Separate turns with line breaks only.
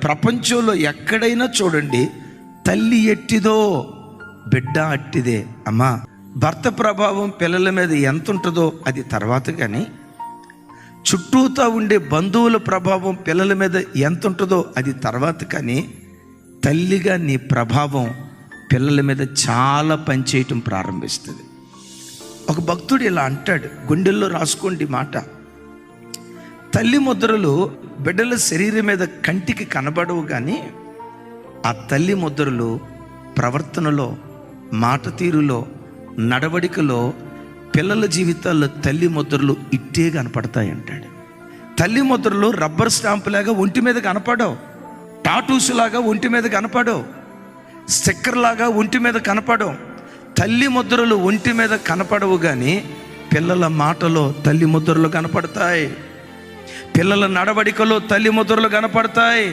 ప్రపంచంలో ఎక్కడైనా చూడండి, తల్లి ఎట్టిదో బిడ్డ అట్టిదే. అమ్మా, భర్త ప్రభావం పిల్లల మీద ఎంత ఉంటుందో అది తర్వాత, కానీ చుట్టూతా ఉండే బంధువుల ప్రభావం పిల్లల మీద ఎంత ఉంటుందో అది తర్వాత, కానీ తల్లిగా నీ ప్రభావం పిల్లల మీద చాలా పనిచేయటం ప్రారంభిస్తుంది. ఒక భక్తుడు ఇలా అంటాడు, గుండెల్లో రాసుకోండి మాట. తల్లి ముద్రలు బిడ్డల శరీరం మీద కంటికి కనబడవు, కానీ ఆ తల్లి ముద్రలు ప్రవర్తనలో, మాట తీరులో, నడవడికలో, పిల్లల జీవితాల్లో తల్లి ముద్రలు ఇట్టే కనపడతాయి అంటాడు. తల్లి ముద్రలు రబ్బర్ స్టాంపు లాగా ఒంటి మీద కనపడవు, టాటూస్ లాగా ఒంటి మీద కనపడవు, స్టిక్కర్ లాగా ఒంటి మీద కనపడవు. తల్లి ముద్రలు ఒంటి మీద కనపడవు, కానీ పిల్లల మాటలో తల్లి ముద్రలు కనపడతాయి, పిల్లల నడవడికలో తల్లి ముద్రలు కనపడతాయి.